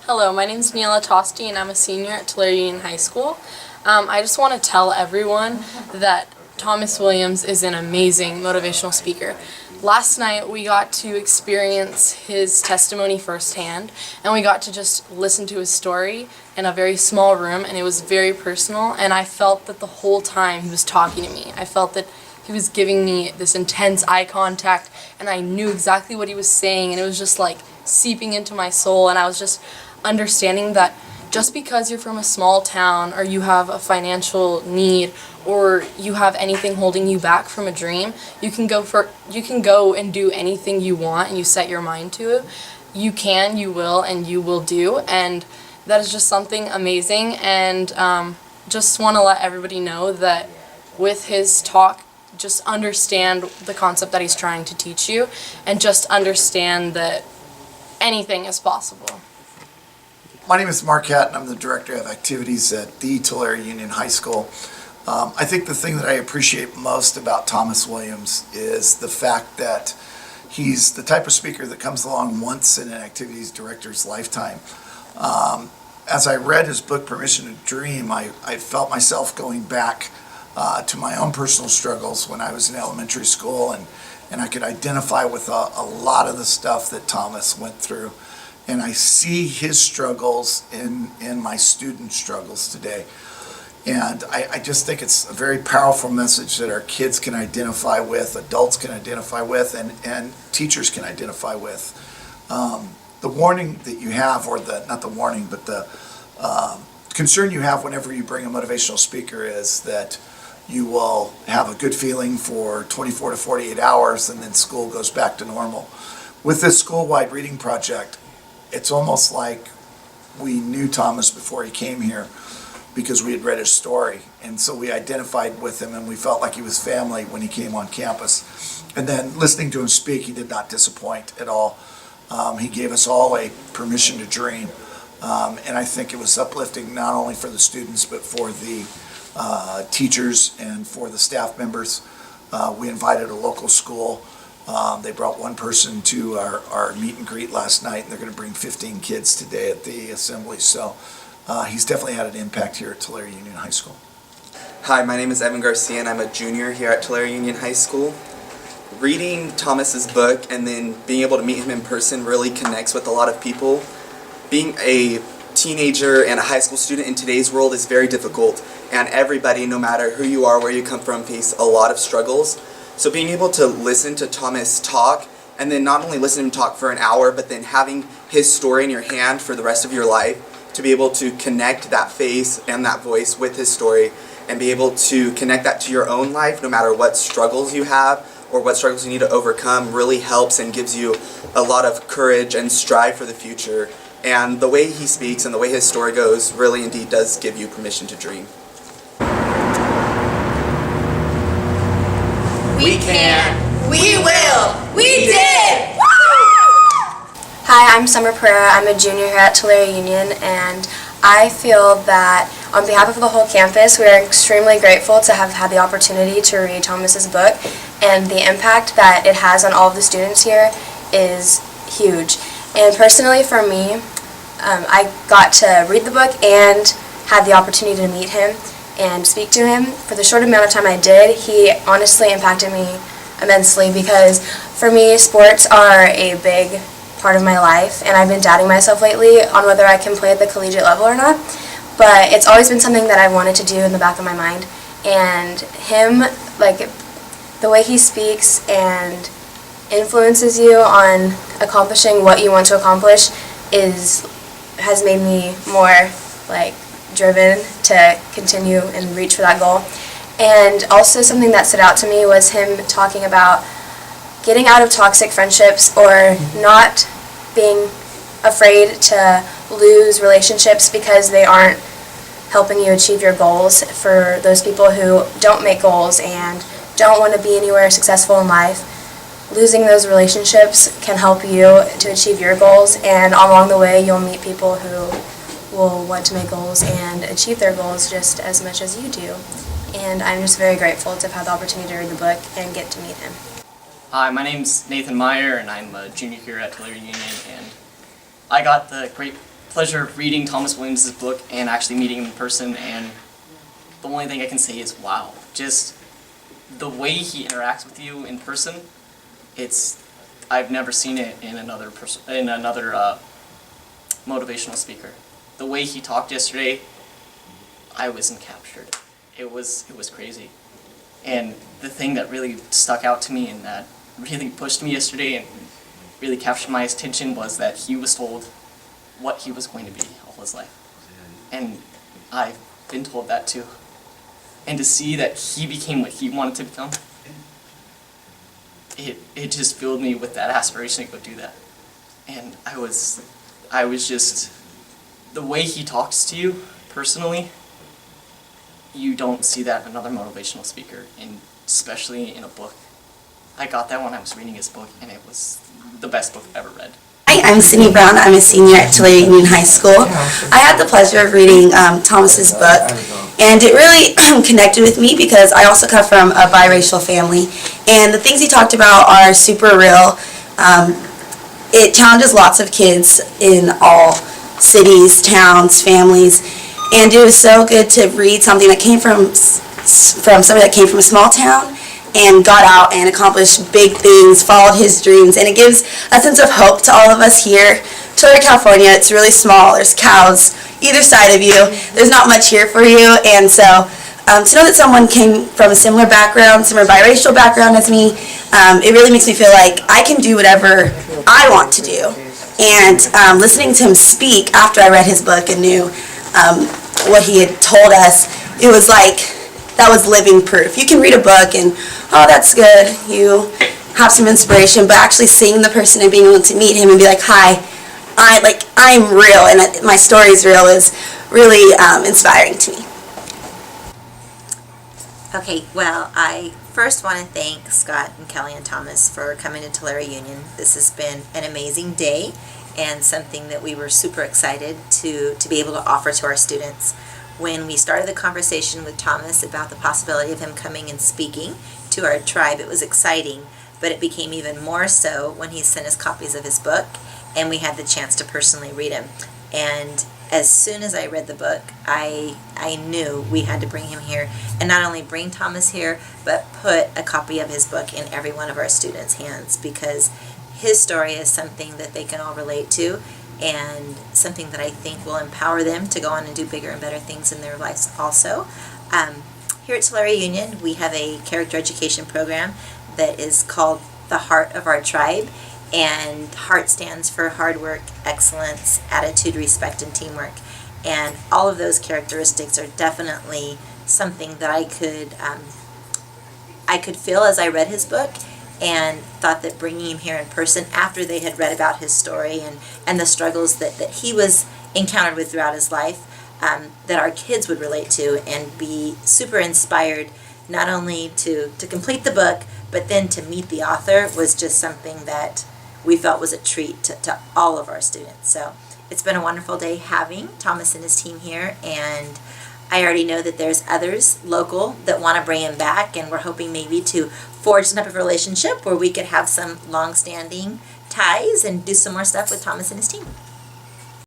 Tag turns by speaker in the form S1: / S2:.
S1: Hello, my name is Neela Tosti and I'm a senior at Tulare Union High School. I just want to tell everyone that Thomas Williams is an amazing motivational speaker. Last night we got to experience his testimony firsthand, and we got to just listen to his story in a very small room, and it was very personal, and I felt that the whole time he was talking to me. I felt that he was giving me this intense eye contact, and I knew exactly what he was saying, and it was just like seeping into my soul, and I was just understanding that just because you're from a small town or you have a financial need or you have anything holding you back from a dream, you can go and do anything you want and you set your mind to it. You can, you will, and you will do, and that is just something amazing. And just want to let everybody know that with his talk, just understand the concept that he's trying to teach you, and just understand that anything is possible.
S2: My name is Mark Hatton. I'm the Director of Activities at the Tulare Union High School. I think the thing that I appreciate most about Thomas Williams is the fact that he's the type of speaker that comes along once in an activities director's lifetime. As I read his book, Permission to Dream, I felt myself going back to my own personal struggles when I was in elementary school, and I could identify with a lot of the stuff that Thomas went through. And I see his struggles in my student struggles today. And I just think it's a very powerful message that our kids can identify with, adults can identify with, and teachers can identify with. The warning that you have, or not the warning, but the concern you have whenever you bring a motivational speaker is that you will have a good feeling for 24 to 48 hours and then school goes back to normal. With this school-wide reading project, it's almost like we knew Thomas before he came here because we had read his story, and so we identified with him and we felt like he was family when he came on campus. And then listening to him speak, he did not disappoint at all. He gave us all a permission to dream, and I think it was uplifting not only for the students but for the teachers and for the staff members. We invited a local school. They brought one person to our meet and greet last night, and they're going to bring 15 kids today at the assembly. So he's definitely had an impact here at Tulare Union High School.
S3: Hi, my name is Evan Garcia, and I'm a junior here at Tulare Union High School. Reading Thomas's book and then being able to meet him in person really connects with a lot of people. Being a teenager and a high school student in today's world is very difficult, and everybody, no matter who you are, where you come from, face a lot of struggles. So being able to listen to Thomas talk, and then not only listen to him talk for an hour, but then having his story in your hand for the rest of your life, to be able to connect that face and that voice with his story, and be able to connect that to your own life, no matter what struggles you have or what struggles you need to overcome, really helps and gives you a lot of courage and strive for the future. And the way he speaks and the way his story goes really indeed does give you permission to dream.
S4: We can. We will. We did.
S5: Hi, I'm Summer Pereira. I'm a junior here at Tulare Union, and I feel that on behalf of the whole campus, we are extremely grateful to have had the opportunity to read Thomas's book, and the impact that it has on all of the students here is huge. And personally for me, I got to read the book and had the opportunity to meet him and speak to him. For the short amount of time I did, he honestly impacted me immensely, because for me, sports are a big part of my life, and I've been doubting myself lately on whether I can play at the collegiate level or not, but it's always been something that I wanted to do in the back of my mind. And him, like, the way he speaks and influences you on accomplishing what you want to accomplish has made me more, like, driven to continue and reach for that goal. And also something that stood out to me was him talking about getting out of toxic friendships, or not being afraid to lose relationships because they aren't helping you achieve your goals. For those people who don't make goals and don't want to be anywhere successful in life, losing those relationships can help you to achieve your goals, and along the way you'll meet people who will want to make goals and achieve their goals just as much as you do. And I'm just very grateful to have had the opportunity to read the book and get to meet him.
S6: Hi, my name's Nathan Meyer, and I'm a junior here at Tulare Union, and I got the great pleasure of reading Thomas Williams' book and actually meeting him in person, and the only thing I can say is wow. Just the way he interacts with you in person, I've never seen it in another motivational speaker. The way he talked yesterday, I was encaptured. It was crazy. And the thing that really stuck out to me and that really pushed me yesterday and really captured my attention was that he was told what he was going to be all his life. And I've been told that too. And to see that he became what he wanted to become, it just filled me with that aspiration to go do that. And I was just, the way he talks to you personally, you don't see that in another motivational speaker, and especially in a book. I got that when I was reading his book, and it was the best book I've ever read.
S7: Hi, I'm Sydney Brown. I'm a senior at Tulare Union High School. I had the pleasure of reading Thomas's book, and it really connected with me because I also come from a biracial family, and the things he talked about are super real. It challenges lots of kids in all cities, towns, families, and it was so good to read something that came from somebody that came from a small town and got out and accomplished big things, followed his dreams, and it gives a sense of hope to all of us here. Tulare, California, it's really small. There's cows either side of you. There's not much here for you, and so to know that someone came from a similar background, similar biracial background as me, it really makes me feel like I can do whatever I want to do. And listening to him speak after I read his book and knew what he had told us, it was like that was living proof. You can read a book and, oh, that's good, you have some inspiration, but actually seeing the person and being able to meet him and be like, hi, I'm real and my story is real is really inspiring to me.
S4: Okay, well, I first want to thank Scott and Kelly and Thomas for coming to Tulare Union. This has been an amazing day and something that we were super excited to be able to offer to our students. When we started the conversation with Thomas about the possibility of him coming and speaking to our tribe, it was exciting, but it became even more so when he sent us copies of his book and we had the chance to personally read him. And as soon as I read the book, I knew we had to bring him here, and not only bring Thomas here, but put a copy of his book in every one of our students' hands, because his story is something that they can all relate to, and something that I think will empower them to go on and do bigger and better things in their lives also. Here at Tulare Union, we have a character education program that is called The Heart of Our Tribe, and HEART stands for hard work, excellence, attitude, respect, and teamwork. And all of those characteristics are definitely something that I could feel as I read his book, and thought that bringing him here in person after they had read about his story and the struggles that he was encountered with throughout his life, that our kids would relate to and be super inspired, not only to complete the book, but then to meet the author, was just something that we felt was a treat to all of our students. So it's been a wonderful day having Thomas and his team here, and I already know that there's others local that want to bring him back, and we're hoping maybe to forge some type of relationship where we could have some long-standing ties and do some more stuff with Thomas and his team.